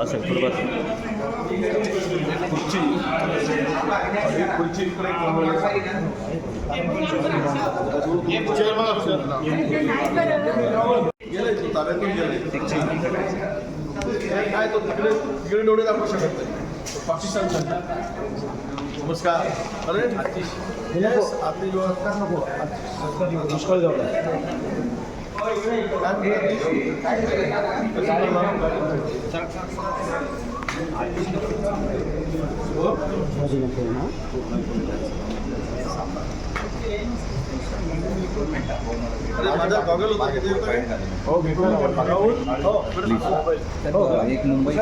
असेल बरोबर. खुर्ची इकडे काय तो तिकडे तिकडे डोळे दाखवू शकत नाही. पाकिस्तान. नमस्कार. अरे आपली व्यवस्था नको दुष्काळ जाऊ माझा गॉगल होता किती हो एक मुंबई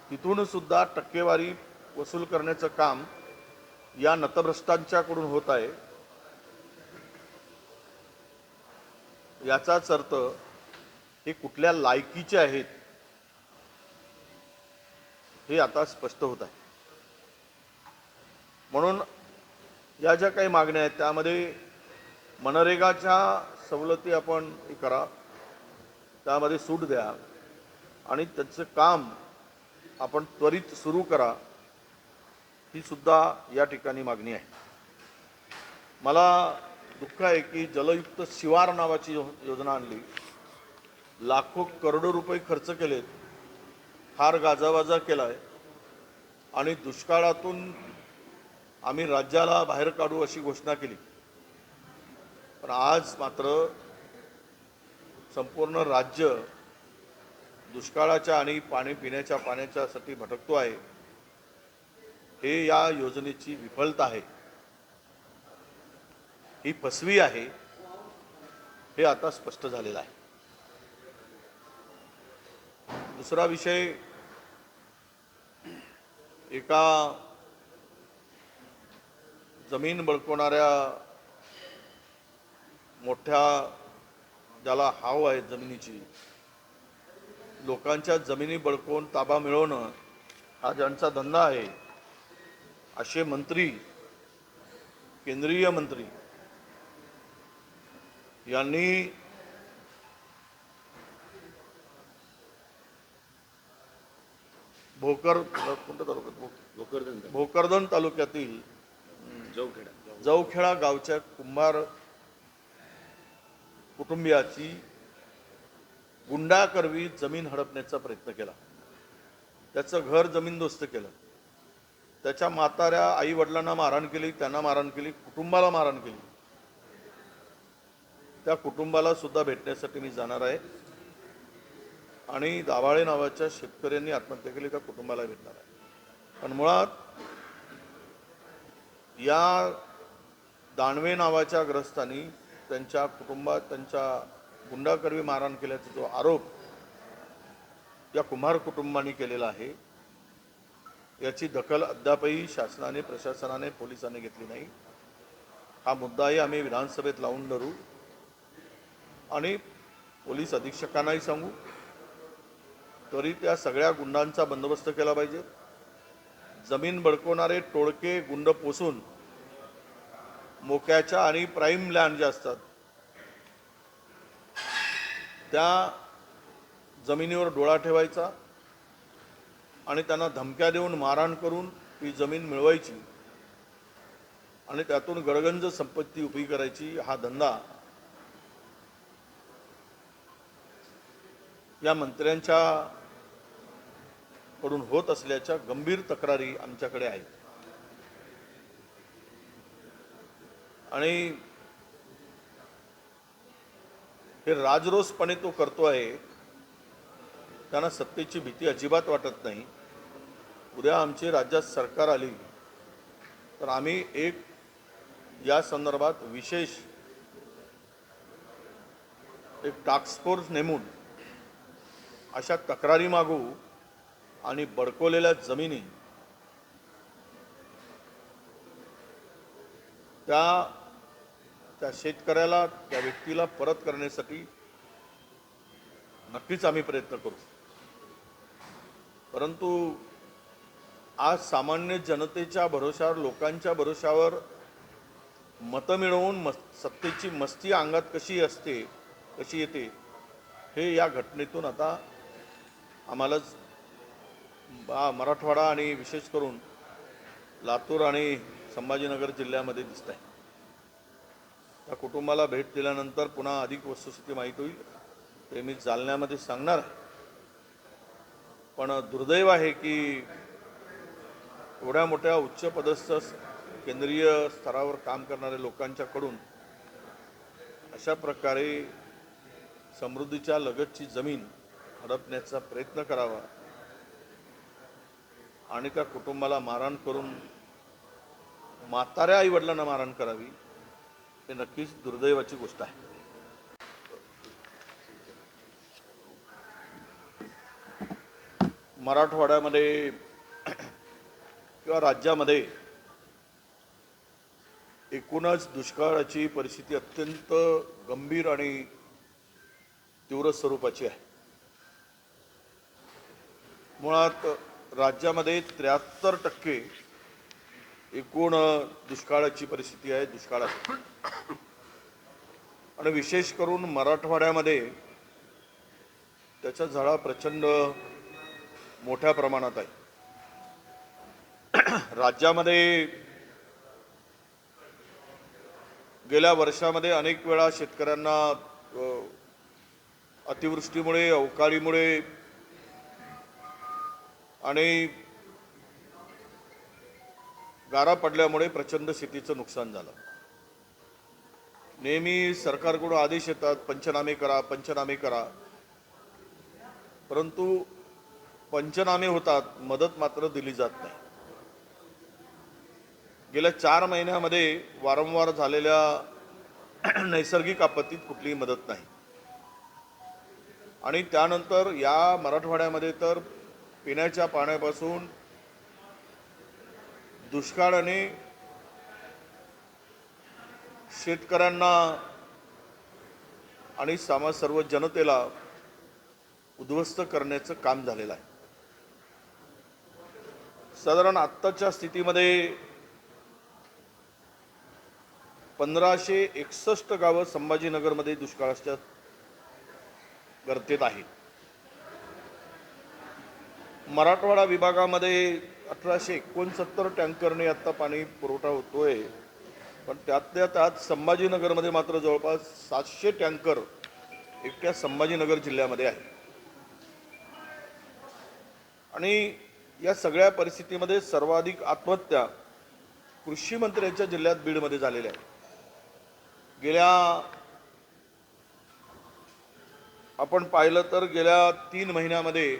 तिथून सुद्धा टक्केवारी वसूल करण्याचं काम या नतभ्रष्टांच्याकडून होत आहे. याचाच अर्थ हे कुठल्या लायकीचे आहेत हे आता स्पष्ट होत आहे. म्हणून या ज्या काही मागण्या आहेत त्यामध्ये मनरेगाच्या सवलती आपण करा, त्यामध्ये सूट द्या आणि त्याचं काम आपण त्वरित सुरू करा, ही सुद्धा या ठिकाणी मागणी आहे. मला दुःख आहे की जलयुक्त शिवार नावाची योजना आणली, लाखो करोडो रुपये खर्च केलेत, फार गाजावाजा केला आहे आणि दुष्काळातून आम्ही राज्याला बाहेर काढू अशी घोषणा केली. पण आज मात्र संपूर्ण राज्य दुष्काळाच्या आणि पाणी पिण्याच्या पाण्याच्यासाठी भटकतो आहे. हे या योजनेची विफलता आहे, ही फसवी आहे, हे आता स्पष्ट झालेलं आहे. दुसरा विषय, एका जमीन बळकवणाऱ्या मोठ्या ज्याला हाव आहे जमिनीची, लोकांच्या जमिनी बळकवून ताबा मिळवणं हा ज्यांचा धंदा आहे, असे मंत्री, केंद्रीय मंत्री यांनी भोकरदन तालुक्यातील जवखेडा गावच्या कुंभार कुटुंबियाची गुंडाकरवी जमीन हडपण्याचा प्रयत्न केला. त्याचं घर जमीनदोस्त केलं, त्याच्या म्हाताऱ्या आई वडिलांना मारहाण केली, त्यांना मारहाण केली, कुटुंबाला मारहाण केली. त्या कुटुंबाला सुद्धा भेटण्यासाठी मी जाणार आहे आणि दाभाळे नावाच्या शेतकऱ्यांनी आत्महत्या केली, त्या कुटुंबाला भेटणार आहे. पण मुळात या दानवे नावाच्या ग्रस्तांनी त्यांच्या कुटुंबात त्यांच्या गुंडाकरवी मारहाण केल्याचा जो आरोप या कुंभार कुटुंबाने केलेला आहे, याची दखल अद्यापही शासनाने, प्रशासनाने, पोलिसांनी घेतली नाही. हा मुद्दाही आम्ही विधानसभेत लावून धरू आणि पोलीस अधीक्षकांनाही सांगू, तरी त्या सगळ्या गुंडांचा बंदोबस्त केला पाहिजे. जमीन बळकवणारे टोळके गुंड पोसून मोक्याच्या आणि प्राईम लँड ज्या असतात त्या जमिनीवर डोळा ठेवायचा आणि त्यांना धमक्या देऊन मारहाण करून ती जमीन मिळवायची आणि त्यातून गडगंज संपत्ती उभी करायची, हा धंदा या मंत्र्यांच्या कडून होत असल्याच्या गंभीर तक्रारी आमच्याकडे आहेत. आणि हे राजरोसपणे तो करतो आहे. त्यांना सत्तेची भीती अजिबात वाटत नाही. उद्या आमची राज्यात सरकार आली तर आम्ही एक या संदर्भात विशेष एक टास्क फोर्स नेमून अशा तक्रारी मागू आणि बडकवलेल्या जमिनी त्या शेतकऱ्याला, त्या व्यक्तीला परत करण्यासाठी नक्कीच आम्ही प्रयत्न करू. परंतु आज सामान्य जनतेच्या भरोशावर, लोकांच्या भरोशावर मतं मिळवून सत्तेची मस्ती अंगात कशी येते हे या घटनेतून आता आम्हाला मराठवाडा आणि विशेष करून लातूर आणि संभाजीनगर जिल्ह्यामध्ये दिसत आहे. त्या कुटुंबाला भेट दिल्यानंतर पुन्हा अधिक वस्तुस्थिती माहीत होईल, ते मी जालन्यामध्ये सांगणार. पण दुर्दैव आहे की एवढ्या मोठ्या उच्च पदस्थ केंद्रीय स्तरावर काम करणाऱ्या लोकांच्याकडून अशा प्रकारे समृद्धीच्या लगतची जमीन हडपण्याचा प्रयत्न करावा आणि त्या कुटुंबाला मारहाण करून म्हाताऱ्या आईवडिलांना मारहाण करावी, हे नक्कीच दुर्दैवाची गोष्ट आहे. मराठवाड्यामध्ये किंवा राज्यामध्ये एकूणच दुष्काळाची परिस्थिती अत्यंत गंभीर आणि तीव्र स्वरूपाची आहे. मुळात राज्यामध्ये 73% एकूण दुष्काळाची परिस्थिती आहे, दुष्काळात. आणि विशेष करून मराठवाड्यामध्ये त्याचा झळा प्रचंड मोठ्या प्रमाणात आहे. राज्यामध्ये गेल्या वर्षामध्ये अनेक वेळा शेतकऱ्यांना अतिवृष्टीमुळे, अवकाळीमुळे आणि गारा पडल्यामुळे प्रचंड शेतीचं नुकसान झालं. नेहमी सरकारकडून आदेश येतात, पंचनामे करा, पंचनामे करा. परंतु पंचनामे होतात, मदत मात्र दिली जात नाही. गेल्या 4 महिन्यामध्ये वारंवार झालेल्या नैसर्गिक आपत्तीत कुठलीही मदत नाही. आणि त्यानंतर या मराठवाड्यामध्ये तर पिण्याच्या पाण्यापासून दुष्काळाने शेतकऱ्यांना आणि सर्व जनतेला उद्ध्वस्त करण्याचं काम झालेलं आहे. साधारण आत्ताच्या स्थितीमध्ये 1561 गावं संभाजीनगरमध्ये दुष्काळाच्या गर्तेत आहेत. मराठवाडा विभागामध्ये 1869 टँकरने आता पाणी पुरवठा होतोय. पण त्यातल्या त्यात संभाजीनगरमध्ये मात्र जवळपास 700 टँकर एकट्या संभाजीनगर जिल्ह्यामध्ये आहे. आणि या सगळ्या परिस्थितीमध्ये सर्वाधिक आत्महत्या कृषी मंत्र्यांच्या जिल्ह्यात बीडमध्ये झालेल्या आहेत. आपण पाहिलं तर गेल्या 3 महिन्यामध्ये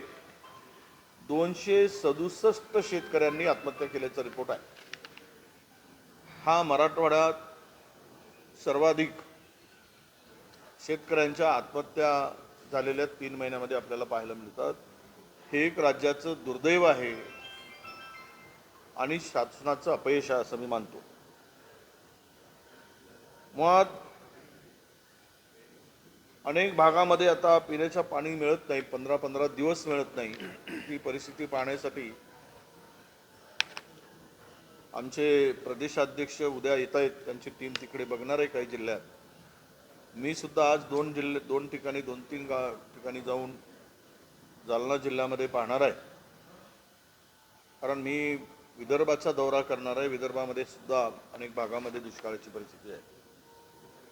267 शेतकऱ्यांनी आत्महत्या केल्याचा रिपोर्ट आहे. हा मराठवाड्यात सर्वाधिक शेतकऱ्यांच्या आत्महत्या झालेल्या 3 महिन्यामध्ये आपल्याला पाहायला मिळतात. हे एक राज्याचं दुर्दैव आहे आणि शासनाचं अपयश आहे असं मी मानतो. मुळात अनेक भागामध्ये आता पिण्याचं पाणी मिळत नाही, 15-15 दिवस मिळत नाही. ही परिस्थिती पाहण्यासाठी आमचे प्रदेशाध्यक्ष उद्या येत आहेत, त्यांची टीम तिकडे बघणार आहे काही जिल्ह्यात. मी सुद्धा आज 2 ठिकाणी 2-3 ठिकाणी जाऊन जालना जिल्ह्यामध्ये पाहणार आहे, कारण मी विदर्भाचा दौरा करणार आहे. विदर्भामध्ये सुद्धा अनेक भागामध्ये दुष्काळाची परिस्थिती आहे.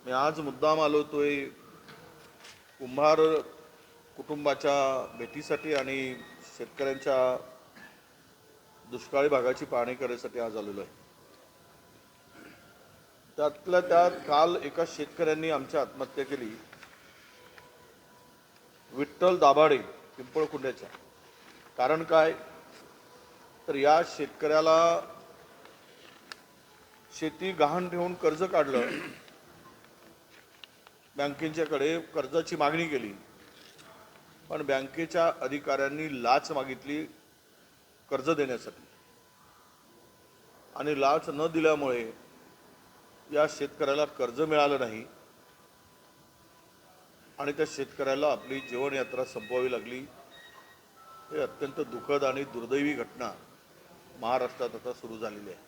मी आज मुद्दाम आलो तोय कुंभार कुटुंबाच्या भेटीसाठी आणि शेतकऱ्यांच्या दुष्काळी भागाची पाहणी करण्यासाठी आज आलेलो आहे. त्यातल्या त्यात काल एका शेतकऱ्यांनी आमच्या आत्महत्या केली, विठ्ठल दाभाडे पिंपळकुंड्याच्या. कारण काय, तर या शेतकऱ्याला शेती गहाण ठेवून कर्ज काढलं, बँकेच्याकडे कर्जाची मागणी केली, पण बँकेच्या अधिकाऱ्यांनी लाच मागितली कर्ज देण्यासाठी, आणि लाच न दिल्यामुळे या शेतकऱ्याला कर्ज मिळालं नाही आणि त्या शेतकऱ्याला आपली जीवनयात्रा संपवावी लागली. हे अत्यंत दुःखद आणि दुर्दैवी घटना महाराष्ट्रात आता सुरू झालेली आहे.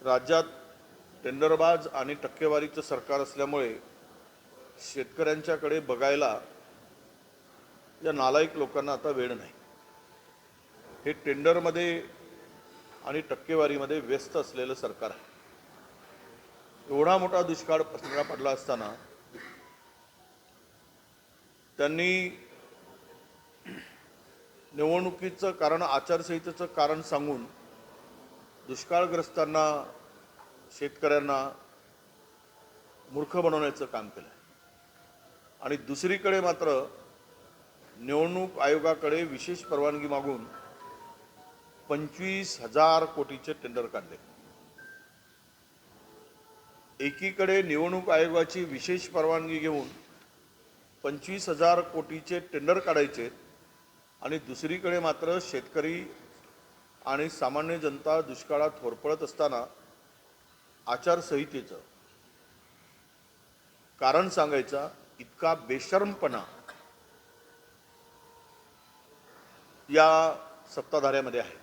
राज्यात टेंडरबाज आणि टक्केवारीचं सरकार असल्यामुळे शेतकऱ्यांच्याकडे बघायला या नालायक लोकांना आता वेळ नाही. हे टेंडरमध्ये आणि टक्केवारीमध्ये व्यस्त असलेलं सरकार आहे. एवढा मोठा दुष्काळ पडला असताना त्यांनी निवडणुकीचं कारण, आचारसंहितेचं कारण सांगून दुष्काळग्रस्तांना, शेतकऱ्यांना मूर्ख बनवण्याचं काम केलं. आणि दुसरीकडे मात्र निवडणूक आयोगाकडे विशेष परवानगी मागून 25,000 कोटीचे टेंडर काढले. एकीकडे निवडणूक आयोगाची विशेष परवानगी घेऊन 25,000 कोटीचे टेंडर काढायचे आणि दुसरीकडे मात्र शेतकरी आणि सामान्य जनता दुष्काळात होरपळत असताना आचारसंहितेचं कारण सांगायचा इतका बेशरमपणा या सत्ताधाऱ्यामध्ये आहे.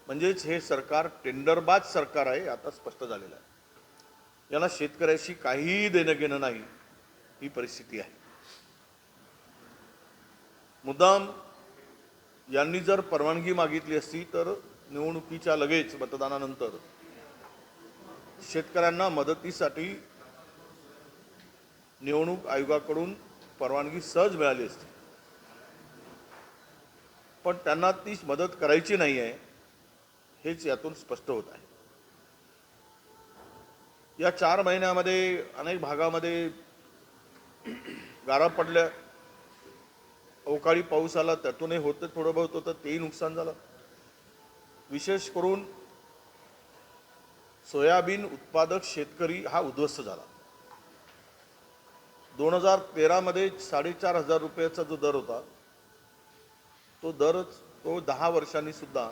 म्हणजेच हे सरकार टेंडरबाज सरकार आहे, आता स्पष्ट झालेलं आहे. यांना शेतकऱ्याशी काहीही देणं घेणं नाही, ही परिस्थिती आहे. मुद्दाम यांनी जर परवानगी मागितली असती तर निवडणुकीच्या लगेच मतदानानंतर शेतकऱ्यांना मदतीसाठी निवडणूक आयोगाकडून परवानगी सहज मिळाली असती. पण त्यांना ती मदत करायची नाही आहे, हेच यातून स्पष्ट होत आहे. या 4 महिन्यामध्ये अनेक भागामध्ये गारा पडल्या, अवकाळी पाऊस आला, त्यातूनही होतं थोडं बहुत होतं, तेही नुकसान झालं. विशेष करून सोयाबीन उत्पादक शेतकरी हा उद्ध्वस्त झाला. 2013 मध्ये 4,500 रुपयाचा जो दर होता, तो 10 वर्षांनी सुद्धा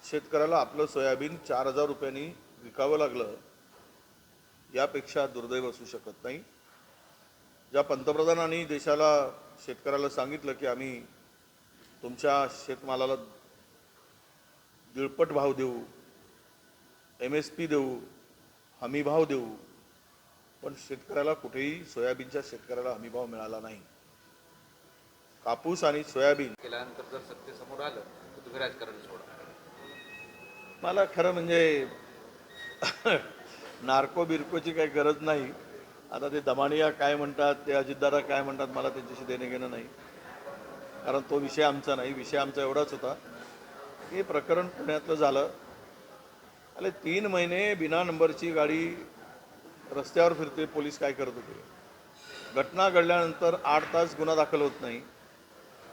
शेतकऱ्याला आपलं सोयाबीन 4,000 रुपयांनी विकावं लागलं. यापेक्षा दुर्दैव असू शकत नाही. ज्या पंतप्रधानांनी देशाला, शेतकऱ्याला सांगितलं की आम्ही तुमच्या शेतमालाला दीडपट भाव देऊ, MSP देऊ, हमी भाव देऊ, पण शेतकऱ्याला कुठेही, सोयाबीनच्या शेतकऱ्याला हमी भाव मिळाला नाही. कापूस आणि सोयाबीन केल्यानंतर जर सत्तेसमोर आलं तर तुम्ही राजकारण सोडा. मला खरं म्हणजे नार्को बिरकोची काही गरज नाही. आता ते दमानिया काय म्हणतात, ते अजितदादा काय म्हणतात, मला त्यांच्याशी देणं घेणं नाही, कारण तो विषय आमचा नाही. विषय आमचा एवढाच होता की प्रकरण पुण्यातलं झालं. 3 महिने बिना नंबरची गाडी रस्त्यावर फिरते, पोलीस काय करत होते. घटना घडल्यानंतर 8 तास गुन्हा दाखल होत नाही,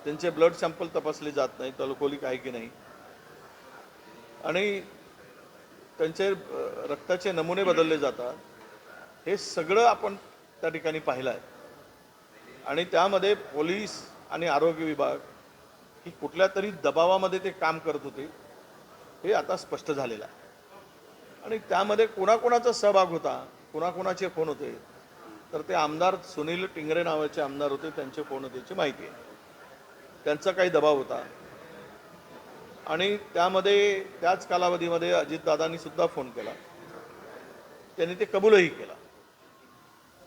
त्यांचे ब्लड सॅम्पल तपासले जात नाही, अल्कोहोलिक आहे की नाही, आणि त्यांचे रक्ताचे नमुने बदलले जातात. हे सगळं आपण त्या ठिकाणी पाहिलं आहे. आणि त्यामध्ये पोलीस आणि आरोग्य विभाग ही कुठल्या तरी दबावामध्ये ते काम करत होते, हे आता स्पष्ट झालेलं आहे. आणि त्यामध्ये कोणाकोणाचा सहभाग होता, कोणाकोणाचे फोन होते, तर ते आमदार सुनील टिंगरे नावाचे आमदार होते, त्यांचे फोन होतेची माहिती आहे. त्यांचा काही दबाव होता. आणि त्यामध्ये त्याच कालावधीमध्ये अजितदादांनी सुद्धा फोन केला, त्यांनी ते कबूलही केला.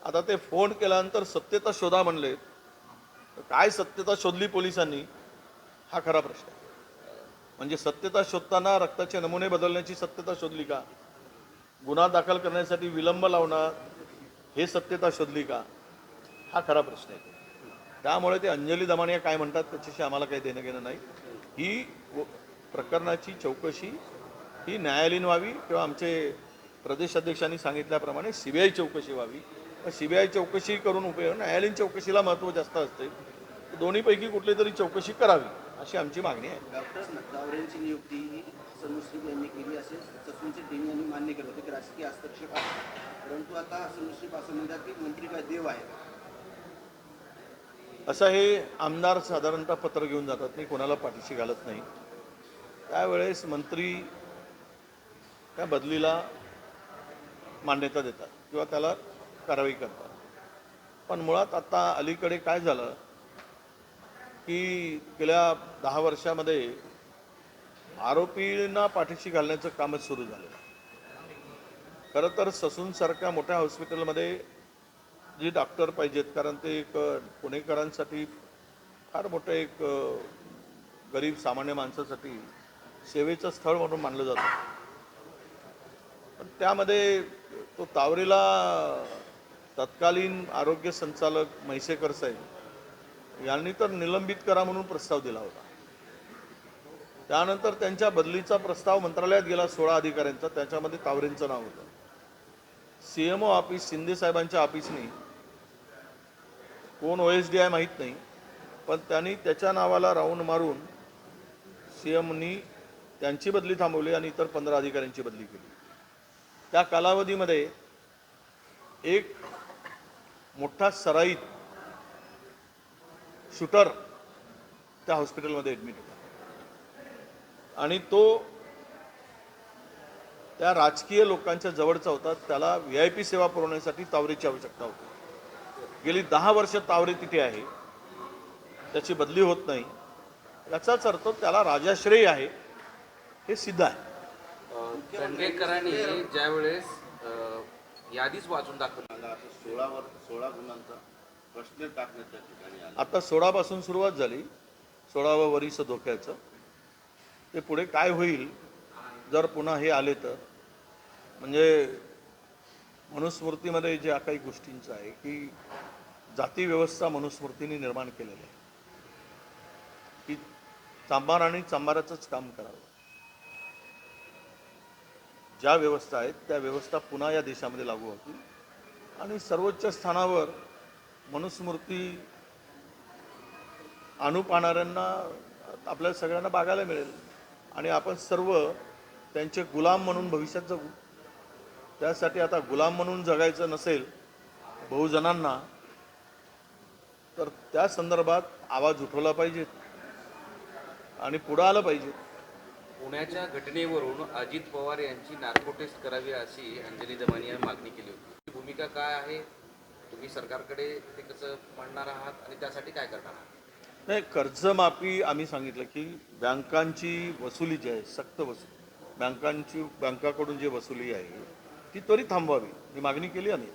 आता ते फोन केल्यानंतर सत्यता शोधा म्हणले, तर काय सत्यता शोधली पोलिसांनी हा खरा प्रश्न आहे. म्हणजे सत्यता शोधताना रक्ताचे नमुने बदलण्याची सत्यता शोधली का? गुन्हा दाखल करण्यासाठी विलंब लावणं हे सत्यता शोधली का? हा खरा प्रश्न आहे. त्यामुळे ते अंजली दमानिया काय म्हणतात त्याच्याशी आम्हाला काही देणं घेणं नाही. ही प्रकरणाची चौकशी ही न्यायालयीन व्हावी किंवा आमचे प्रदेश अध्यक्षांनी सांगितल्याप्रमाणे CBI चौकशी व्हावी. CBI चौकशी करून उपयोग, न्यायालयीन चौकशीला महत्त्व जास्त असते. दोन्हीपैकी कुठली तरी चौकशी करावी अशी आमची मागणी आहे. डॉक्टर नत्तावरेंची नियुक्ती ही सनुश्री यांनी केली असे ससूनचे टीम यांनी मान्य केलं होते की राजकीय हस्तक्षेप आहे. परंतु आता सनुश्री असं म्हणतात की मंत्री काय देव आहे. असं हे आमदार साधारणतः पत्र घेऊन जातात, मी कोणाला पाठीशी घालत नाही. त्यावेळेस मंत्री त्या बदलीला मान्यता देतात किंवा त्याला कारवाई करतात. पण मुळात आता अलीकडे काय झालं की गेल्या 10 वर्षामध्ये आरोपींना पाठीशी घालण्याचं कामच सुरू झालं. खरं तर ससूनसारख्या मोठ्या हॉस्पिटलमध्ये जी डॉक्टर पाहिजेत, कारण ते एक पुणेकरांसाठी फार मोठं एक गरीब सामान्य माणसासाठी सेवेचं स्थळ म्हणून मानलं जातं. पण त्यामध्ये तो तावरेला तत्कालीन आरोग्य संचालक म्हैसेकर साहेब यांनी तर निलंबित करा म्हणून प्रस्ताव दिला होता. त्यानंतर त्यांच्या बदलीचा प्रस्ताव मंत्रालयात गेला 16 अधिकाऱ्यांचा, त्याच्यामध्ये तावरेंचं नाव होतं. CMO ऑफिस शिंदे साहेबांच्या ऑफिसनी कोण OSD आहे माहीत नाही, पण त्यांनी त्याच्या नावाला राऊंड मारून CMनी त्यांची बदली थांबवली आणि इतर 15 अधिकाऱ्यांची बदली केली. त्या कालावधीमध्ये एक मोठा सराईत शूटर त्या हॉस्पिटलमध्ये ॲडमिट होता आणि तो त्या राजकीय लोकांच्या जवळचा होता. त्याला VIP सेवा पुरवण्यासाठी तावरेची आवश्यकता होती. गेली 10 वर्ष तावरे तिथे आहे, त्याची बदली होत नाही. याचाच अर्थ त्याला राजाश्रय आहे हे सिद्ध आहे. दंगेकरांनी ज्यावेळेस यादीच वाचून दाखवली, 16 गुणांचा प्रश्न टाकण्यात त्या ठिकाणी आला. आता 16 पासून सुरुवात झाली, 16वं वर्ष धोक्याचं. ते पुढे काय होईल जर पुन्हा हे आले तर, म्हणजे मनुस्मृतीमध्ये ज्या काही गोष्टींचं आहे की जाती व्यवस्था मनुस्मृतीने निर्माण केलेली आहे की चांभार आणि चांभाराचंच काम करावं. ज्या व्यवस्था आहेत त्या व्यवस्था पुन्हा या देशामध्ये लागू होतील आणि सर्वोच्च स्थानावर मनुस्मृती आणू पाहणाऱ्यांना आपल्या सगळ्यांना बघायला मिळेल आणि आपण सर्व त्यांचे गुलाम म्हणून भविष्यात जगू. त्यासाठी आता गुलाम म्हणून जगायचं नसेल बहुजनांना, तर त्या संदर्भात आवाज उठवला पाहिजे आणि पुढं आलं पाहिजे. पुण्याच्या घटनेवरून अजित पवार यांची नार्को टेस्ट करावी अशी अंजली दमानिया मागणी केली होती. भूमिका काय आहे, तुम्ही सरकारकडे ते कसं मांडणार आहात आणि त्यासाठी काय करणार आहात? नाही, कर्जमाफी आम्ही सांगितलं की बँकांची वसुली जी आहे, सक्त वसुली, बँकाकडून जी वसुली आहे ती त्वरित थांबवावी ही मागणी केली आम्ही.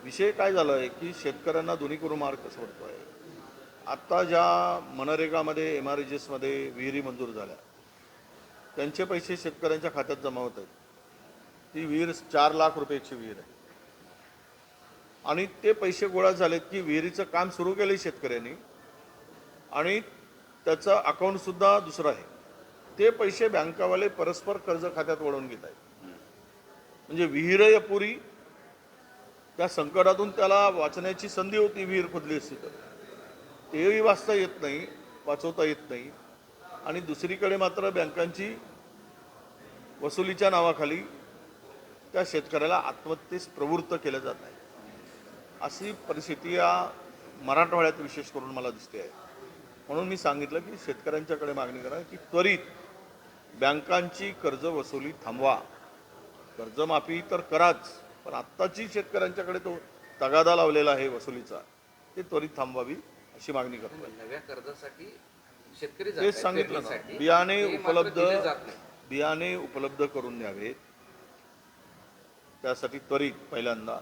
विषय काय झाला आहे की शेतकऱ्यांना दोन्ही करून मार्ग सोडतो आहे. आत्ता ज्या मनरेगामध्ये MRGSमध्ये विहिरी मंजूर झाल्या त्यांचे पैसे शेतकऱ्यांच्या खात्यात जमा होत आहेत. ती विहीर 4 लाख रुपयाची विहीर आहे आणि ते पैसे गोळा झालेत की विहिरीचं काम सुरू केलं शेतकऱ्यांनी आणि त्याचं अकाउंटसुद्धा दुसरं आहे. ते पैसे बँकावाले परस्पर कर्ज खात्यात वळवून घेत आहेत. म्हणजे विहीर अपुरी, त्या संकटातून त्याला वाचण्याची संधी होती. विहीर खोदली असती तर तेही वाचता येत नाही, वाचवता येत नाही आणि दुसरीकडे मात्र बँकांची वसुलीच्या नावाखाली त्या शेतकऱ्याला आत्महत्येस प्रवृत्त केलं जात आहे. अशी परिस्थिती या मराठवाड्यात विशेष करून मला दिसते आहे. म्हणून मी सांगितलं की शेतकऱ्यांच्याकडे मागणी करा की त्वरित बँकांची कर्ज वसुली थांबवा. कर्जमाफी तर कराच, पण आत्ताची शेतकऱ्यांच्याकडे तो तगादा लावलेला आहे वसुलीचा, ते त्वरित थांबवावी अशी मागणी करतो. नव्या कर्जासाठी शेतकरी तेच सांगितलं ना, बियाणे उपलब्ध करून द्यावेत. त्यासाठी त्वरित पहिल्यांदा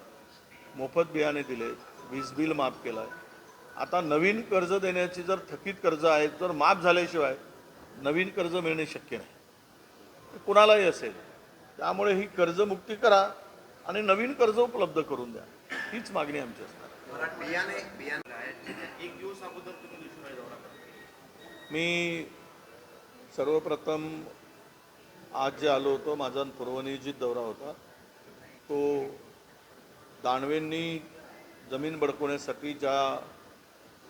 मोफत बियाणे दिले, वीज बिल माफ केलं आहे, आता नवीन कर्ज देण्याची जर थकीत कर्ज आहे जर माफ झाल्याशिवाय नवीन कर्ज मिळणे शक्य नाही, ते कुणालाही असेल. त्यामुळे ही कर्जमुक्ती करा आणि नवीन कर्ज उपलब्ध करून द्या, हीच मागणी आमची असणार. एक दिवस अगोदर तुम्ही दुष्काळी दौरा करा. मी सर्वप्रथम आज जे आलो होतो माझा पूर्वनियोजित दौरा होता, तो दानवेंनी जमीन बडकवण्यासाठी ज्या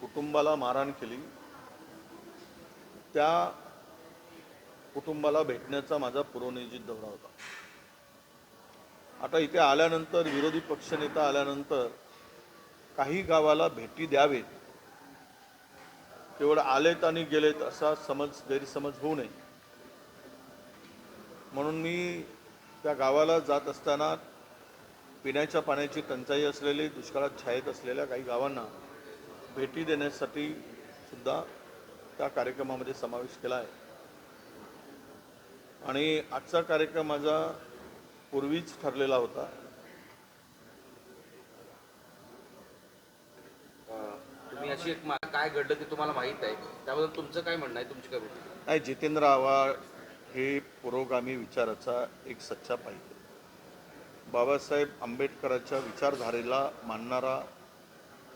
कुटुंबाला मारहाण केली त्या कुटुंबाला भेटण्याचा माझा पूर्वनियोजित दौरा होता. आता इथे आल्यानंतर विरोधी पक्षनेता आल्यानंतर काही गावाला भेटी द्यावेत, केवळ आलेत आणि गेलेत असा गैरसमज होऊ नये म्हणून मी त्या गावाला जात असताना पिण्याच्या पाण्याची टंचाई असलेली दुष्काळात छायेत असलेल्या काही गावांना भेटी देण्यासाठी सुद्धा त्या कार्यक्रमामध्ये समावेश केला आहे. आणि आजचा कार्यक्रम माझा पूर्वीच ठरलेला होता. तुम्ही अशी एक काय घडलं ते तुम्हाला माहीत आहे, त्याबद्दल तुमचं काय म्हणणं आहे, तुमची काय भूमिका आहे? नाही, जितेंद्र आव्हाड हे पुरोगामी विचाराचा एक सच्चा पाहिजे. बाबासाहेब आंबेडकरांच्या विचारधारेला मानणारा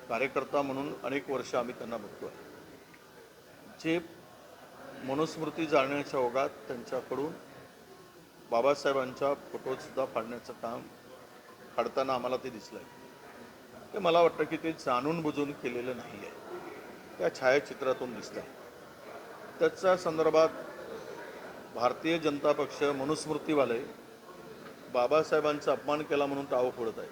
कार्यकर्ता म्हणून अनेक वर्ष आम्ही त्यांना बघतो आहे. जे मनुस्मृती जाळण्याच्या ओघात त्यांच्याकडून बाबासाहेबांच्या फोटोसुद्धा फाडण्याचं काम काढताना आम्हाला ते दिसलं आहे. ते मला वाटतं की ते जाणून बुजून केलेलं नाही आहे, त्या छायाचित्रातून दिसतं आहे. त्याच्या संदर्भात भारतीय जनता पक्ष मनुस्मृतीवाले बाबासाहेबांचा अपमान केला म्हणून टाळं फोडत आहे.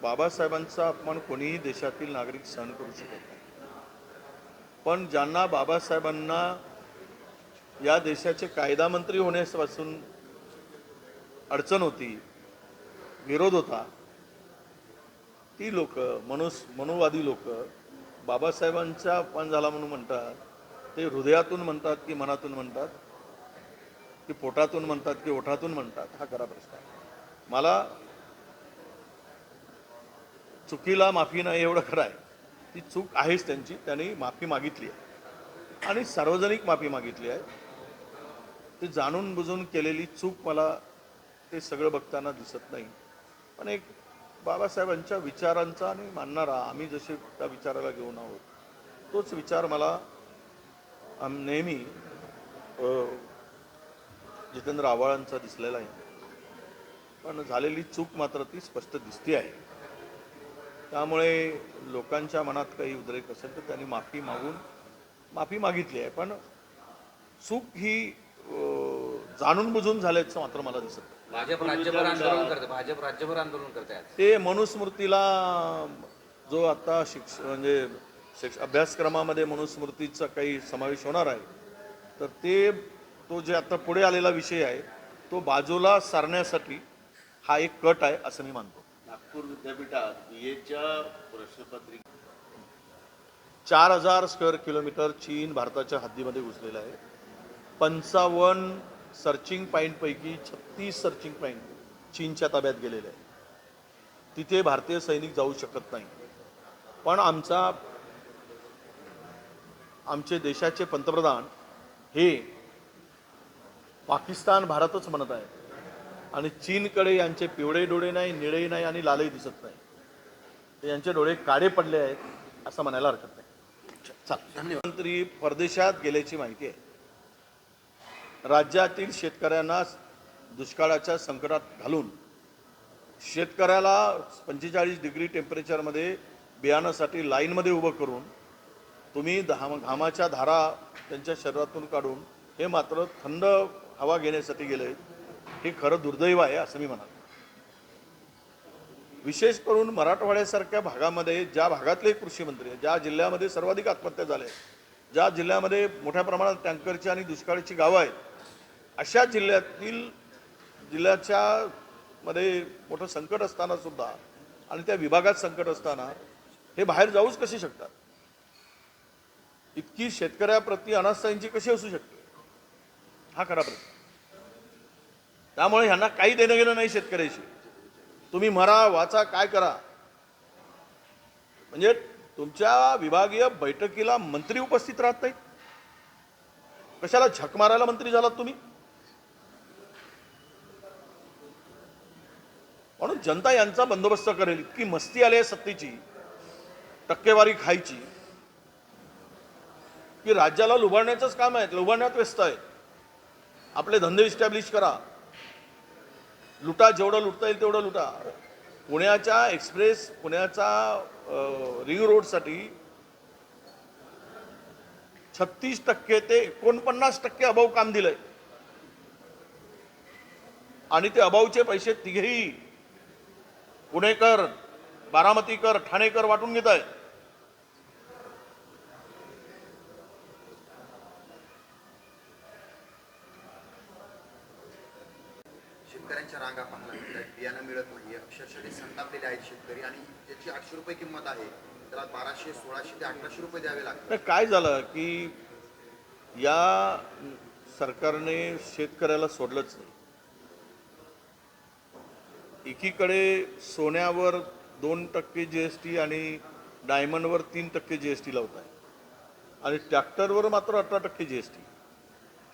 बाबासाहेबांचा अपमान कोणीही देशातील नागरिक सहन करू शकत नाही. पण ज्यांना बाबासाहेबांना या देशाचे कायदा मंत्री होण्यापासून अडचण होती, विरोध होता, ती लोक मनुवादी लोक बाबासाहेबांचा अपमान झाला म्हणून म्हणतात. ते हृदयातून म्हणतात की मनातून म्हणतात, की पोटातून म्हणतात की ओठातून म्हणतात, हा खरा प्रश्न आहे. मला चुकीला माफी नाही एवढं खरं आहे. ती चूक आहेच त्यांची, त्यांनी माफी मागितली आहे आणि सार्वजनिक माफी मागितली आहे. ते जाणून बुजून केलेली चूक मला ते सगळं बघताना दिसत नाही. पण एक बाबासाहेबांच्या विचारांचा आणि मानणारा, आम्ही जसे त्या विचाराला घेऊन आहोत तोच विचार मला नेहमी जितेंद्र आव्हाडांचा दिसलेला आहे. पण झालेली चूक मात्र ती स्पष्ट दिसते आहे. त्यामुळे लोकांच्या मनात काही उद्रेक असेल तर त्यांनी माफी मागितली आहे. पण चूक ही जाणून बुजून झाल्याचं मात्र मला दिसत नाही. भाजप राज्यभर आंदोलन करते आज. ते मनुस्मृतीला जो आता अभ्यासक्रमामध्ये मनुस्मृतीचा काही समावेश होणार आहे, तर तो जे आता पुढे आलेला विषय आहे तो बाजूला सारण्यासाठी हा एक कट आहे असं मी मानतो. नागपूर विद्यापीठात बीएच्या प्रश्नपत्रिका 4000 स्क्वेअर किलोमीटर चीन भारताच्या हद्दीमध्ये घुसलेला आहे. 55 सर्चिंग पॉईंटपैकी 36 सर्चिंग पॉईंट चीनच्या ताब्यात गेलेले आहे. तिथे भारतीय सैनिक जाऊ शकत नाही. पण आमचे देशाचे पंतप्रधान हे पाकिस्तान भारतच म्हणत आहे आणि चीनकडे यांचे पिवळे डोळे नाही, निळे नाही आणि लालही दिसत नाही. ते यांचे डोळे काळे पडले आहेत असं म्हणायला हरकत नाही. धन्यवाद. मंत्री परदेशात गेल्याची माहिती आहे. राज्यातील शेतकऱ्यांना दुष्काळाच्या संकटात घालून शेतकऱ्याला 45 डिग्री टेम्परेचरमध्ये बियाणासाठी लाईनमध्ये उभं करून तुम्ही घामाच्या धारा त्यांच्या शरीरातून काढून हे मात्र थंड हवा घेण्यासाठी गेले. हे खरं दुर्दैव आहे असं मी म्हणालो. विशेष करून मराठवाड्यासारख्या भागामध्ये, ज्या भागातले कृषी मंत्री, ज्या जिल्ह्यामध्ये सर्वाधिक आत्महत्या झाल्या, ज्या जिल्ह्यामध्ये मोठ्या प्रमाणात टँकरची आणि दुष्काळाची गावं आहेत, अशा जिल्ह्याच्या मध्ये मोठं संकट असताना सुद्धा आणि त्या विभागात संकट असताना हे बाहेर जाऊच कसे शकतात? इतकी शेतकऱ्याप्रती अनास्थांची कशी असू शकते? हा खरा प्रश्न. त्यामुळे ह्यांना काही देणं घेणं नाही शेतकऱ्याशी. तुम्ही मरा, वाचा, काय करा, म्हणजे तुमच्या विभागीय बैठकीला मंत्री उपस्थित राहत नाहीत. कशाला झक मारायला मंत्री झालात तुम्ही? म्हणून जनता यांचा बंदोबस्त करेल. इतकी मस्ती आली आहे सत्तेची, टक्केवारी खायची, की राज्याला लुबाडण्याचंच काम आहे. लुबाडण्यात व्यस्त आहे. आपले धंदे इस्टॅब्लिश करा, लुटा, जेवढं लुटता येईल तेवढं लुटा. पुण्याच्या एक्सप्रेस, पुण्याचा रिंग रोडसाठी 36% ते 49% अभाव काम दिलंय. आणि ते अभावचे पैसे तिघेही पुणेकर, बारामतीकर, ठाणेकर वाटून घेत आहे. शेतकऱ्यांच्या रांगा पाहायला मिळतात, बियाणं मिळत नाही. अक्षरशः ते संतापलेले आहेत शेतकरी आणि त्याची 800 रुपये किंमत आहे, त्याला 1200, 1600 ते 1800 रुपये द्यावे लागतात. तर काय झालं की या सरकारने शेतकऱ्याला सोडलंच नाही. एकीकडे सोन्यावर 2% GST आणि डायमंडवर 3% GST लावत आहे आणि ट्रॅक्टरवर मात्र 18% GST.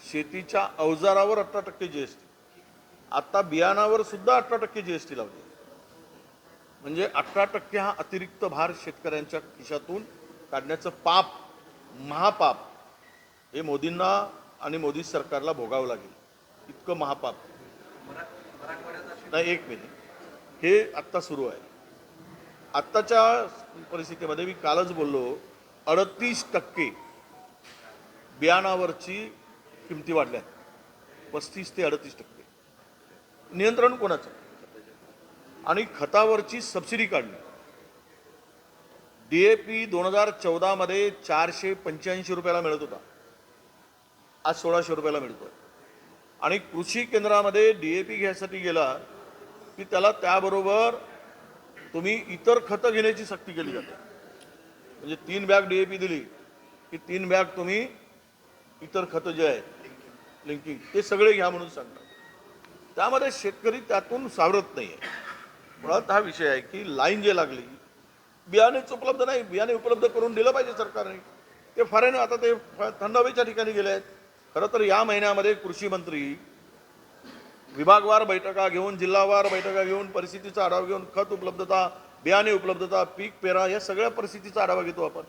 शेतीच्या अवजारावर 18% GST. आता बियाणावर सुद्धा 18% GST लावली. म्हणजे 18% हा अतिरिक्त भार शेतकऱ्यांच्या खिशातून काढण्याचं पाप, महापाप हे मोदींना आणि मोदी सरकारला भोगावं लागेल. इतकं महापाप नाही. एक मिनिट, हे आत्ता सुरू आहे. आत्ताच्या परिस्थितीमध्ये मी कालच बोललो, 38% बियाणावरची किमती वाढल्या, 35 ते 38%. नियंत्रण कोणाचं? आणि खतावरची सबसिडी काढली. DAP 2014 मध्ये 485 रुपयाला मिळत होता, आज 1600 रुपयाला मिळतोय. आणि कृषी केंद्रामध्ये DAP घ्यायसाठी गेला की त्याला त्याबरोबर तुम्ही इतर खतं घेण्याची सक्ती केली जाते. म्हणजे 3 बॅग DAP दिली की 3 बॅग तुम्ही इतर खतं जे आहे लिंकिंग ते सगळे घ्या म्हणून सांगतात. त्यामध्ये शेतकरी त्यातून सावरत नाही आहे. मुळात हा विषय आहे की लाईन जे लागली, बियाणेच उपलब्ध नाही. बियाणे उपलब्ध करून दिलं पाहिजे सरकारने. ते फारेने आता ते थंड हवेच्या ठिकाणी गेले आहेत. खरं तर या महिन्यामध्ये कृषी मंत्री विभागवार बैठका घेऊन, जिल्हावार बैठका घेऊन, परिस्थितीचा आढावा घेऊन, खत उपलब्धता, बियाणे उपलब्धता, पीक पेरा या सगळ्या परिस्थितीचा आढावा घेतो आपण.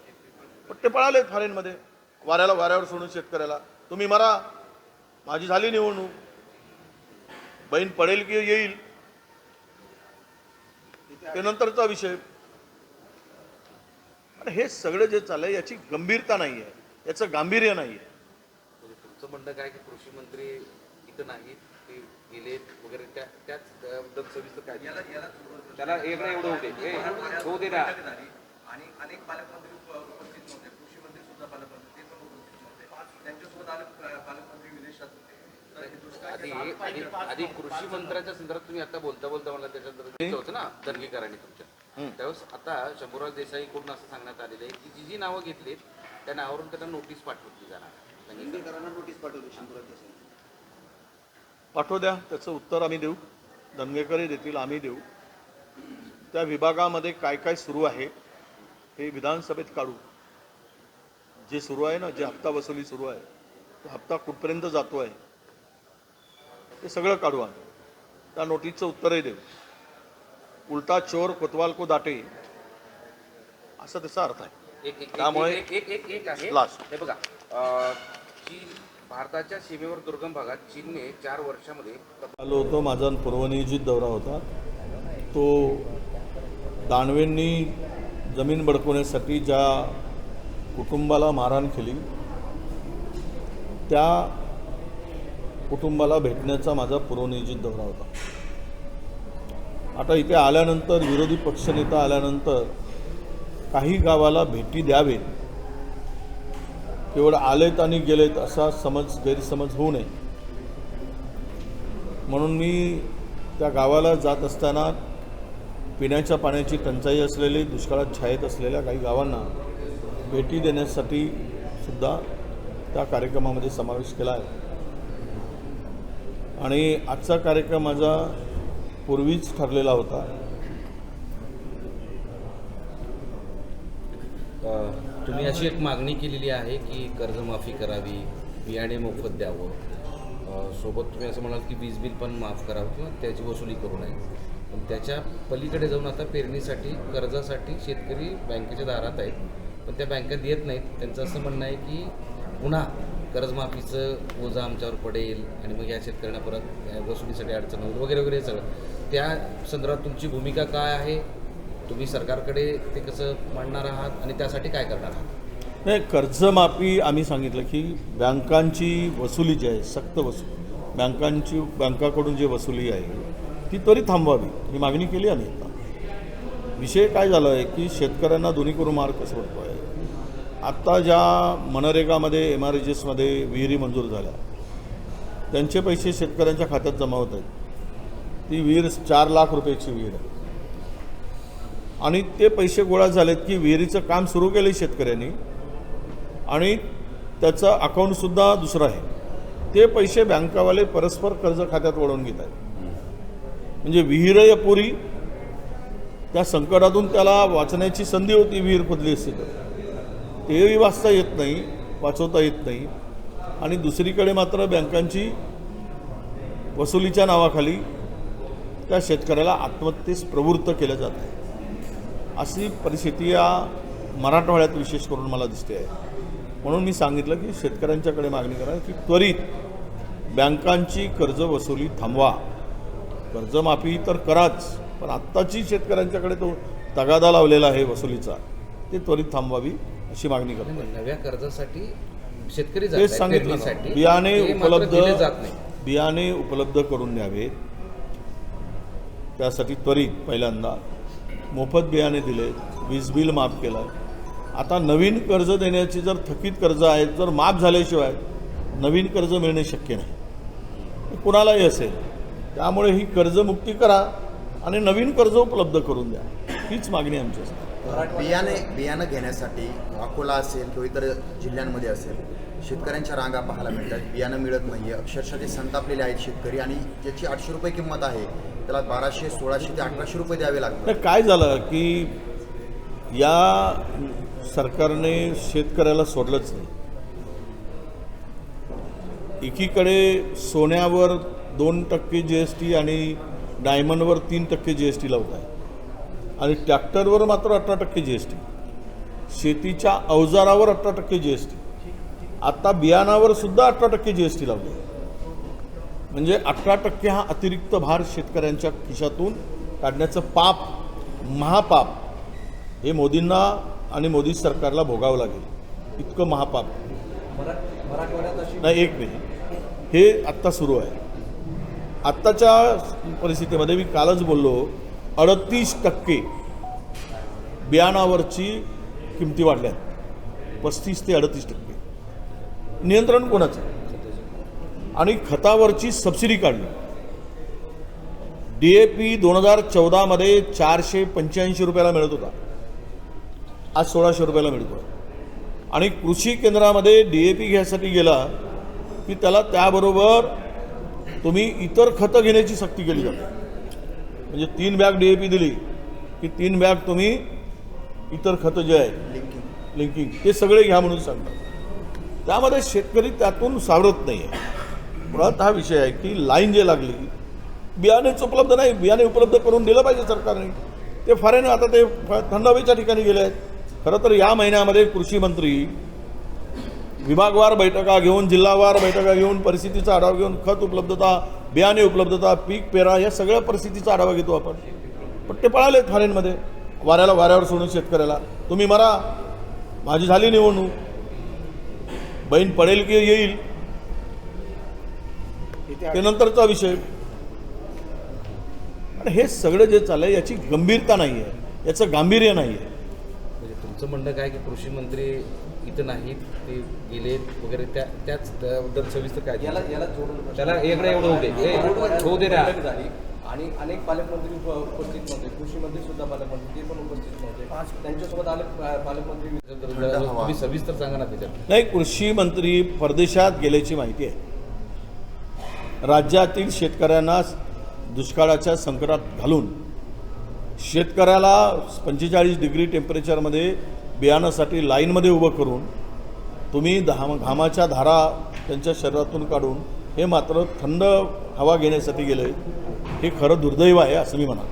पण ते पळालेत फॉरेनमध्ये, वाऱ्यावर सोडून शेतकऱ्याला. तुम्ही मरा, माझी झाली निवडणूक, बहीण पडेल की येईल ते नंतरचा विषय. आणि हे सगळं जे चाललंय याची गंभीरता नाही आहे, याचं गांभीर्य नाही आहे. तुमचं म्हणणं काय की कृषी मंत्री इथं नाहीत, ते गेलेत वगैरे, त्याबद्दल सविस्तर काय? त्याला एवढं होऊ दे ना. आणि अनेक पालकमंत्री उपस्थित नव्हते, कृषी मंत्री सुद्धा पालकमंत्री ते पण उपस्थित नव्हते. त्यांच्यासोबत पालकमंत्री विदेशात होते. आधी कृषी मंत्र्यांच्या संदर्भात तुम्ही आता बोलता मला त्याच्यात होतं ना दर्गीकरांनी तुमच्या त्यावेळेस. आता शंभूराज देसाई कडून असं सांगण्यात आलेलं आहे की जी नावं घेतलीत त्या नावावरून त्यांना नोटीस पाठवली जाणार. दंगेकरांना नोटीस पाठवली शंभूराज देसाई. पाठवू द्या, त्याचं उत्तर आम्ही देऊ. दंगेकरही देतील, आम्ही देऊ. त्या विभागामध्ये काय काय सुरू आहे हे विधानसभेत काढू. जे सुरू आहे ना, जे हप्ता वसुली सुरू आहे, तो हप्ता कुठपर्यंत जातो आहे ते सगळं काढू आम्ही. त्या नोटीसचं उत्तरही देऊ. उलटा चोर कोतवाल को दाटे असा त्याचा अर्थ आहे. त्यामुळे एक आहे लास्ट हे बघा, चीन, भारताच्या सीमेवर दुर्गम भागात चीनने 4 वर्षामध्ये आलो होतो. माझा पूर्वनियोजित दौरा होता. तो दानवेंनी जमीन बळकवण्यासाठी ज्या कुटुंबाला मारहाण केली त्या कुटुंबाला भेटण्याचा माझा पूर्वनियोजित दौरा होता. आता इथे आल्यानंतर, विरोधी पक्षनेता आल्यानंतर काही गावाला भेटी द्यावेत, केवळ आलेत आणि गेलेत असा गैरसमज होऊ नये म्हणून मी त्या गावाला जात असताना पिण्याच्या पाण्याची टंचाई असलेली, दुष्काळात छायेत असलेल्या काही गावांना भेटी देण्यासाठी सुद्धा त्या कार्यक्रमामध्ये समावेश केला आहे. आणि आजचा कार्यक्रम माझा पूर्वीच ठरलेला होता. तुम्ही अशी एक मागणी केलेली आहे की कर्जमाफी करावी, बियाणे मोफत द्यावं, सोबत तुम्ही असं म्हणाल की वीज बिल पण माफ करावं किंवा त्याची वसुली करू नये. पण त्याच्या पलीकडे जाऊन आता पेरणीसाठी कर्जासाठी शेतकरी बँकेच्या दारात आहेत, पण त्या बँका देत नाहीत. त्यांचं असं म्हणणं आहे की पुन्हा कर्जमाफीचं ओझं आमच्यावर पडेल आणि मग या शेतकऱ्यांना परत वसुलीसाठी अडचण होईल वगैरे वगैरे सगळं. त्या संदर्भात तुमची भूमिका काय आहे? तुम्ही सरकारकडे ते कसं मांडणार आहात आणि त्यासाठी काय करणार आहात? नाही, कर्जमाफी आम्ही सांगितलं की बँकांची वसुली जी आहे, सक्त वसूल बँकाकडून जी वसुली आहे ती त्वरित थांबवावी ही मागणी केली आम्ही. आता विषय काय झाला आहे की शेतकऱ्यांना दोन्ही करून मार्ग कसं पडतो आहे. आत्ता ज्या मनरेगामध्ये MRGSमध्ये विहिरी मंजूर झाल्या त्यांचे पैसे शेतकऱ्यांच्या खात्यात जमा होत आहेत. ती विहीर 4 लाख रुपयाची विहीर आहे आणि ते पैसे गोळा झालेत की विहिरीचं काम सुरू केलं शेतकऱ्यांनी आणि त्याचं अकाउंटसुद्धा दुसरं आहे. ते पैसे बँकावाले परस्पर कर्ज खात्यात वळवून घेत आहेत. म्हणजे विहीर अपुरी, त्या संकटातून त्याला वाचण्याची संधी होती विहीर खोदली असती तर तेही वाचता येत नाही, वाचवता येत नाही. आणि दुसरीकडे मात्र बँकांची वसुलीच्या नावाखाली त्या शेतकऱ्याला आत्महत्येस प्रवृत्त केलं जात आहे. अशी परिस्थिती या मराठवाड्यात विशेष करून मला दिसते आहे. म्हणून मी सांगितलं की शेतकऱ्यांच्याकडे मागणी करा की त्वरित बँकांची कर्ज वसुली थांबवा. कर्जमाफी तर कराच, पण आत्ताची शेतकऱ्यांच्याकडे तो तगादा लावलेला आहे वसुलीचा, ते त्वरित थांबवावी अशी मागणी करतो. नव्या कर्जासाठी शेतकरी तेच सांगितलं ना, बियाणे उपलब्ध करून द्यावेत. त्यासाठी त्वरित पहिल्यांदा मोफत बियाणे दिले, वीज बिल माफ केलं. आता नवीन कर्ज देण्याची जर थकीत कर्ज आहेत जर माफ झाल्याशिवाय नवीन कर्ज मिळणे शक्य नाही, कुणालाही असेल. त्यामुळे ही कर्जमुक्ती करा आणि नवीन कर्ज उपलब्ध करून द्या, हीच मागणी आमची असते. बियाणं घेण्यासाठी अकोला असेल किंवा इतर जिल्ह्यांमध्ये असेल शेतकऱ्यांच्या रांगा पाहायला मिळतात. बियाणं मिळत नाही आहे. अक्षरशः ते संतापलेले आहेत शेतकरी आणि ज्याची 800 रुपये किंमत आहे त्याला 1200, 1600 ते 1800 रुपये द्यावे लागतात. काय झालं की या सरकारने शेतकऱ्याला सोडलंच नाही. एकीकडे सोन्यावर 2% GST आणि डायमंडवर 3% GST लावत आहे आणि ट्रॅक्टरवर मात्र 18% GST, शेतीच्या अवजारावर 18% GST, आता बियाणावर सुद्धा 18% GST लावले. म्हणजे 18% हा अतिरिक्त भार शेतकऱ्यांच्या खिशातून काढण्याचं पाप, महापाप हे मोदींना आणि मोदी सरकारला भोगावं लागेल. इतकं महापाप नाही. 1 मिनिट, हे आत्ता सुरू आहे. आत्ताच्या परिस्थितीमध्ये मी कालच बोललो 38% बियाणावरची किमती वाढल्यात, 35 ते 38%. नियंत्रण कोणाचं? आणि खतावरची सबसिडी काढली. DAP 2014 485 रुपयाला मिळत होता, आज 1600 रुपयाला मिळतो. आणि कृषी केंद्रामध्ये DAP घ्यायसाठी गेला की त्याला त्याबरोबर तुम्ही इतर खतं घेण्याची सक्ती केली जाते. म्हणजे 3 बॅग DAP दिली की 3 बॅग तुम्ही इतर खतं जे आहेत लिंकिंग ते सगळे घ्या म्हणून सांगतात. त्यामध्ये शेतकरी त्यातून सावरत नाही आहे. मुळात हा विषय आहे की लाईन जे लागली, बियाणेच उपलब्ध नाही. बियाणे उपलब्ध करून दिलं पाहिजे सरकारने. ते फारेने आता ते थंड हवेच्या ठिकाणी गेले आहेत. खरं तर या महिन्यामध्ये कृषी मंत्री विभागवार बैठका घेऊन, जिल्हावार बैठका घेऊन, परिस्थितीचा आढावा घेऊन, खत उपलब्धता, बियाणे उपलब्धता, पीक पेरा या सगळ्या परिस्थितीचा आढावा घेतो आपण. पण ते पळाले फॉरेनमध्ये, वाऱ्यावर सोडून शेतकऱ्याला तुम्ही मरा, माझी झाली निवडणूक, बहीण पडेल की येईल ते नंतरचा विषय. आणि हे सगळं जे चाललंय याची गंभीरता नाही आहे, याचं गांभीर्य नाही आहे. म्हणजे तुमचं म्हणणं काय की कृषी मंत्री इथं नाहीत, ते गेलेत वगैरे, त्याच त्याबद्दल सविस्तर काय? याला जोडून त्याला एवढं होऊ दे ना. झाली आणि अनेक पालकमंत्री उपस्थित नव्हते. कृषी मंत्री सुद्धा पालकमंत्री ते पण उपस्थित नव्हते. त्यांच्यासोबत पालकमंत्री तुम्ही सविस्तर सांगा ना त्याच्यात. नाही, कृषी मंत्री परदेशात गेल्याची माहिती आहे. राज्यातील शेतकऱ्यांना दुष्काळाच्या संकटात घालून शेतकऱ्याला 45 डिग्री टेम्परेचरमध्ये बियाणासाठी लाईनमध्ये उभं करून तुम्ही घामाच्या धारा त्यांच्या शरीरातून काढून हे मात्र थंड हवा घेण्यासाठी गेले, हे खरं दुर्दैव आहे असं मी म्हणाल.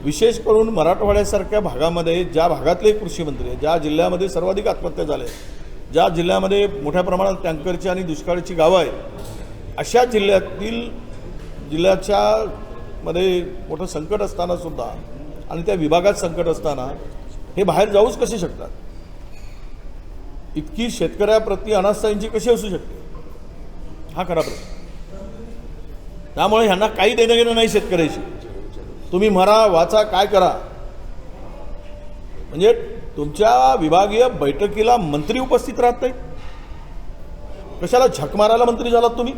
विशेष करून मराठवाड्यासारख्या भागामध्ये, ज्या भागातले कृषी मंत्री आहेत, ज्या जिल्ह्यामध्ये सर्वाधिक आत्महत्या झाल्या, ज्या जिल्ह्यामध्ये मोठ्या प्रमाणात टँकरची आणि दुष्काळाची गावं आहेत, अशा जिल्ह्याच्या मध्ये मोठं संकट असताना सुद्धा आणि त्या विभागात संकट असताना हे बाहेर जाऊच कसे शकतात? इतकी शेतकऱ्याप्रती अनास्थांची कशी असू शकते? हा खरा प्रश्न. त्यामुळे ह्यांना काही देणं घेणं नाही शेतकऱ्याशी. तुम्ही मरा वाचा काय करा, म्हणजे तुमच्या विभागीय बैठकीला मंत्री उपस्थित राहत नाहीत. कशाला झक मारायला मंत्री झालात तुम्ही?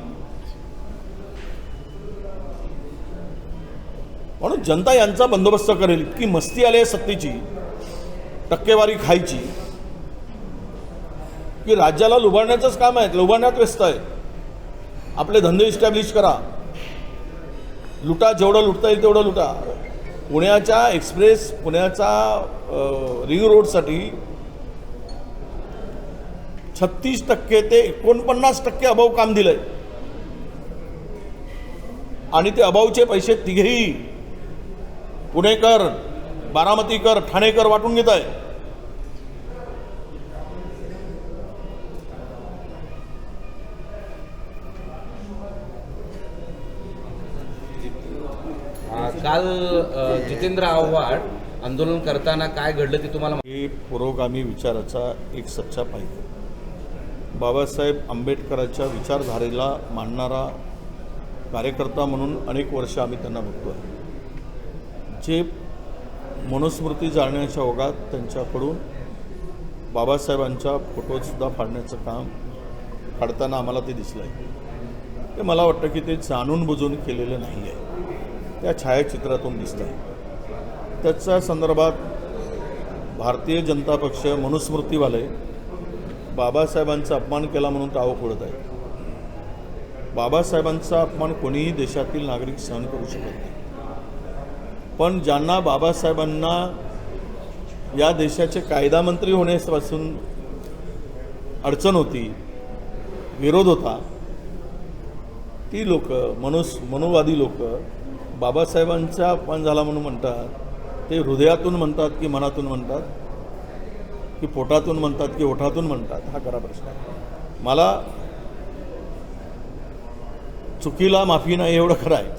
म्हणून जनता यांचा बंदोबस्त करेल. इतकी मस्ती आली आहे सत्तेची, टक्केवारी खायची, की राज्याला लुबाडण्याचंच काम आहे. लुबाडण्यात व्यस्त आहे. आपले धंदे इस्टॅब्लिश करा, लुटा, जेवढं लुटता येईल तेवढं लुटा. पुण्याच्या एक्सप्रेस, पुण्याचा रिंग रोडसाठी 36% ते 49% अभाव काम दिलंय आणि ते अभावचे पैसे तिघेही पुणेकर, बारामतीकर, ठाणेकर वाटून घेत आहे. काल जितेंद्र आव्हाड आंदोलन करताना काय घडलं ते तुम्हाला हे पुरोगामी विचाराचा एक सच्चा पाहिजे. बाबासाहेब आंबेडकरांच्या विचारधारेला मानणारा कार्यकर्ता म्हणून अनेक वर्ष आम्ही त्यांना बघतो आहे. जे मनुस्मृती जाळण्याच्या ओघात त्यांच्याकडून बाबासाहेबांच्या फोटोसुद्धा फाडण्याचं काम काढताना आम्हाला ते दिसलं आहे. ते मला वाटतं की ते जाणून बुजून केलेलं नाही आहे. त्या छायाचित्रातून दिसतं आहे. त्याच्या संदर्भात भारतीय जनता पक्ष मनुस्मृतीवाले बाबासाहेबांचा अपमान केला म्हणून टाळं फोडत आहे. बाबासाहेबांचा अपमान कोणीही देशातील नागरिक सहन करू शकत नाही. पण ज्यांना बाबासाहेबांना या देशाचे कायदा मंत्री होण्यापासून अडचण होती, विरोध होता, ती लोक, मनुवादी लोक बाबासाहेबांचा अपमान झाला म्हणून म्हणतात. ते हृदयातून म्हणतात की मनातून म्हणतात, की पोटातून म्हणतात की ओठातून म्हणतात, हा खरा प्रश्न आहे. मला चुकीला माफी नाही एवढं खरं आहे.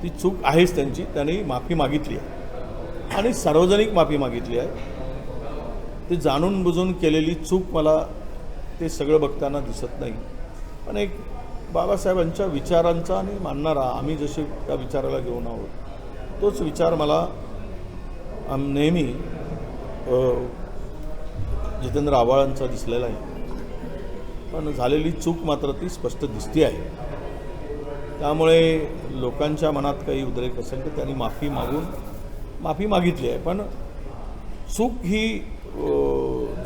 ती चूक आहेच त्यांची, त्यांनी माफी मागितली आहे आणि सार्वजनिक माफी मागितली आहे. ते जाणून बुजून केलेली चूक मला ते सगळं बघताना दिसत नाही. पण एक बाबासाहेबांच्या विचारांचा आणि मानणारा, आम्ही जसे त्या विचाराला घेऊन आहोत, तोच विचार मला नेहमी जितेंद्र आव्हाडांचा दिसलेला आहे. पण झालेली चूक मात्र ती स्पष्ट दिसती आहे. त्यामुळे लोकांच्या मनात काही उद्रेक असेल तर त्यांनी माफी मागितली आहे. पण चूक ही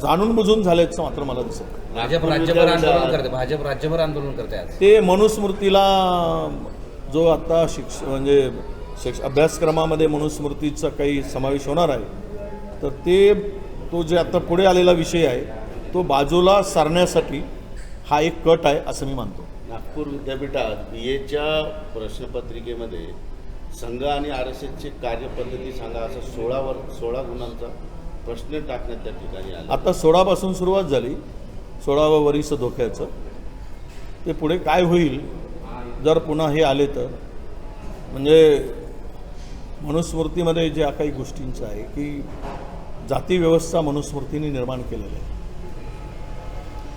जाणून बुजून झाल्याचं मात्र मला दिसत. भाजप राज्यभर आंदोलन करते, भाजप राज्यभर आंदोलन करते आज. ते मनुस्मृतीला जो आता अभ्यासक्रमामध्ये मनुस्मृतीचा काही समावेश होणार आहे, तर तो जे आता पुढे आलेला विषय आहे तो बाजूला सारण्यासाठी हा एक कट आहे असं मी मानतो. नागपूर विद्यापीठात BAच्या प्रश्नपत्रिकेमध्ये संघ आणि RSSची कार्यपद्धती सांगा असं 16 गुणांचा प्रश्न टाकण्यात त्या ठिकाणी आला. आता 16 पासून सुरुवात झाली, 16वं वरीस धोक्याचं. ते पुढे काय होईल जर पुन्हा हे आले तर. म्हणजे मनुस्मृतीमध्ये ज्या काही गोष्टींचं आहे की जाती व्यवस्था मनुस्मृतीने निर्माण केलेलं आहे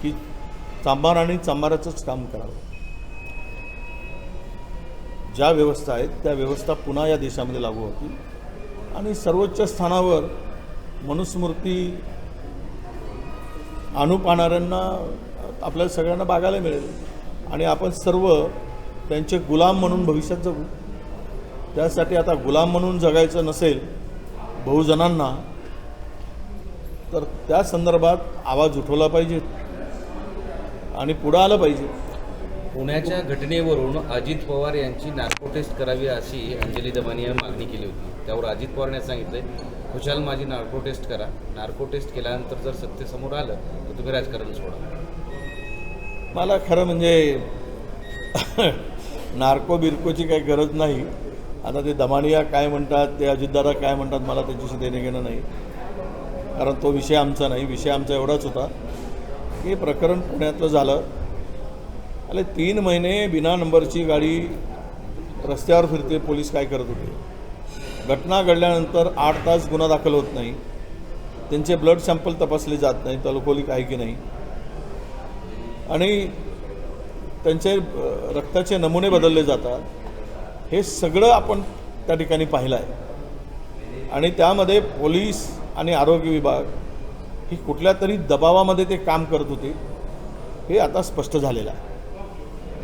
की चांभार आणि चांभाराचंच काम करावं. ज्या व्यवस्था आहेत त्या व्यवस्था पुन्हा या देशामध्ये लागू होतील आणि सर्वोच्च स्थानावर मनुस्मृती आणू पाहणाऱ्यांना आपल्याला सगळ्यांना बघायला मिळेल आणि आपण सर्व त्यांचे गुलाम म्हणून भविष्यात जगू. त्यासाठी आता गुलाम म्हणून जगायचं नसेल बहुजनांना, तर त्या संदर्भात आवाज उठवला पाहिजे आणि पुढं आलं पाहिजे. पुण्याच्या घटनेवरून अजित पवार यांची नार्को टेस्ट करावी अशी अंजली दमानी यांनी मागणी केली होती. त्यावर अजित पवारने सांगितलं खुशाल माझी नार्को टेस्ट करा. नार्को टेस्ट केल्यानंतर जर सत्य समोर आलं तर तुम्ही राजकारण सोडा. मला खरं म्हणजे नार्को बिरकोची काही गरज नाही. आता ते दमानिया काय म्हणतात, ते अजितदादा काय म्हणतात, मला त्याच्याशी देणं घेणं नाही, कारण तो विषय आमचा नाही. विषय आमचा एवढाच होता की प्रकरण पुण्यातलं झालं. आले 3 महिने बिना नंबरची गाडी रस्त्यावर फिरते, पोलीस काय करत होते. घटना घडल्यानंतर 8 तास गुन्हा दाखल होत नाही, त्यांचे ब्लड सॅम्पल तपासले जात नाही, अल्कोहोलिक आहे की नाही, आणि त्यांचे रक्ताचे नमुने बदलले जातात. हे सगळं आपण त्या ठिकाणी पाहिलं आहे. आणि त्यामध्ये पोलीस आणि आरोग्य विभाग ही कुठल्या तरी दबावामध्ये ते काम करत होते, हे आता स्पष्ट झालेलं आहे.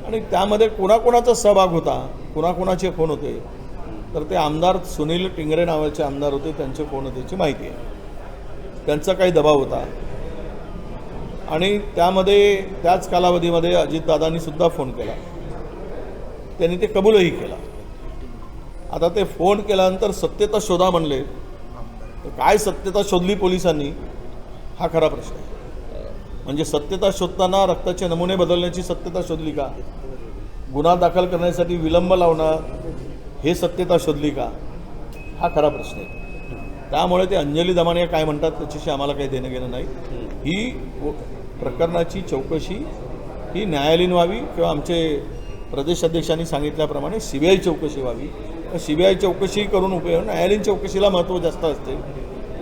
आणि त्यामध्ये कोणाकोणाचा सहभाग होता, कोणाकोणाचे फोन होते, तर ते आमदार सुनील टिंगरे नावाचे आमदार होते, त्यांचे फोन होते याची माहिती आहे. त्यांचा काही दबाव होता. आणि त्यामध्ये त्याच कालावधीमध्ये अजितदादांनी सुद्धा फोन केला, त्यांनी ते कबूलही केला. आता ते फोन केल्यानंतर सत्यता शोधा म्हणले, तर काय सत्यता शोधली पोलिसांनी, हा खरा प्रश्न आहे. म्हणजे सत्यता शोधताना रक्ताचे नमुने बदलण्याची सत्यता शोधली का? गुन्हा दाखल करण्यासाठी विलंब लावणं हे सत्यता शोधली का? हा खरा प्रश्न आहे. त्यामुळे ते अंजली दमानिया काय म्हणतात त्याच्याशी आम्हाला काही देणं घेणं नाही. ही प्रकरणाची चौकशी ही न्यायालयीन व्हावी किंवा आमचे प्रदेश अध्यक्षांनी सांगितल्याप्रमाणे CBI चौकशी व्हावी. CBI चौकशी करून उपयोग, न्यायालयीन चौकशीला महत्त्व जास्त असते.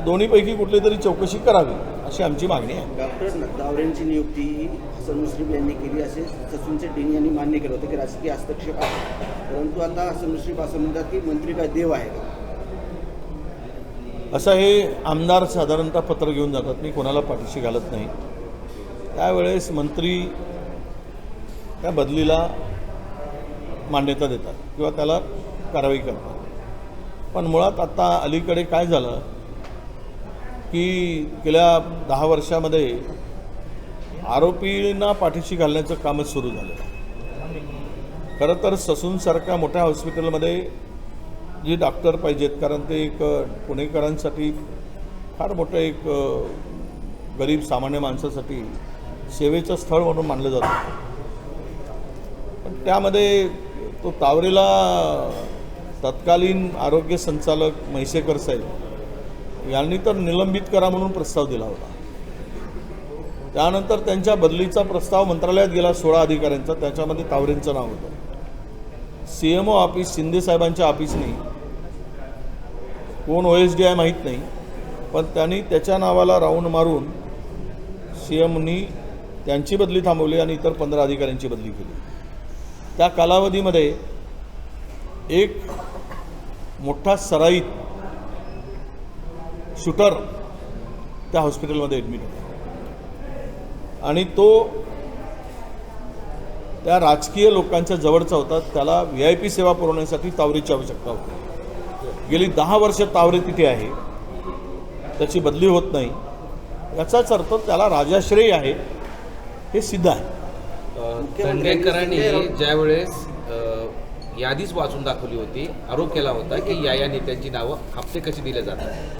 दोन्हीपैकी कुठली तरी चौकशी करावी अशी आमची मागणी आहे. डॉक्टर दावरेंची नियुक्ती ही सनुश्री यांनी केली असे सचिन डेनी यांनी मान्य केलं होतं की राजकीय हस्तक्षेप आहे. परंतु आता सनुश्री असं म्हणतात की मंत्री काय देव आहे का? असं हे आमदार साधारणतः पत्र घेऊन जातात, मी कोणाला पाठीशी घालत नाही. त्यावेळेस मंत्री त्या बदलीला मान्यता देतात किंवा त्याला कारवाई करतात. पण मुळात आता अलीकडे काय झालं की गेल्या 10 वर्षामध्ये आरोपींना पाठीशी घालण्याचं कामच सुरू झालं. खरं तर ससूनसारख्या मोठ्या हॉस्पिटलमध्ये जी डॉक्टर पाहिजेत, कारण ते एक पुणेकरांसाठी फार मोठं एक गरीब सामान्य माणसासाठी सेवेचं स्थळ म्हणून मानलं जातं. पण त्यामध्ये तो तावरेला तत्कालीन आरोग्य संचालक म्हैसेकर साहेब यांनी तर निलंबित करा म्हणून प्रस्ताव दिला होता. त्यानंतर त्यांच्या बदलीचा प्रस्ताव मंत्रालयात गेला 16 अधिकाऱ्यांचा, त्याच्यामध्ये तावरेंचं नाव होतं. CMO ऑफिस शिंदेसाहेबांच्या ऑफिसनी, कोण OSDI माहीत नाही, पण त्यांनी त्याच्या नावाला राऊंड मारून CMनी त्यांची बदली थांबवली आणि इतर 15 अधिकाऱ्यांची बदली केली. त्या कालावधीमध्ये एक मोठा सराईत शूटर त्या हॉस्पिटलमध्ये ॲडमिट होता आणि तो त्या राजकीय लोकांच्या जवळचा होता. त्याला VIP सेवा पुरवण्यासाठी तावरेची आवश्यकता होती. गेली 10 वर्ष तावरे तिथे आहे, त्याची बदली होत नाही. याचाच अर्थ त्याला राजाश्रय आहे हे सिद्ध आहे. दंडेकरांनी ज्यावेळेस यादीच वाचून दाखवली होती, आरोप केला होता की या नेत्यांची नावं हप्ते कशी दिले जातात.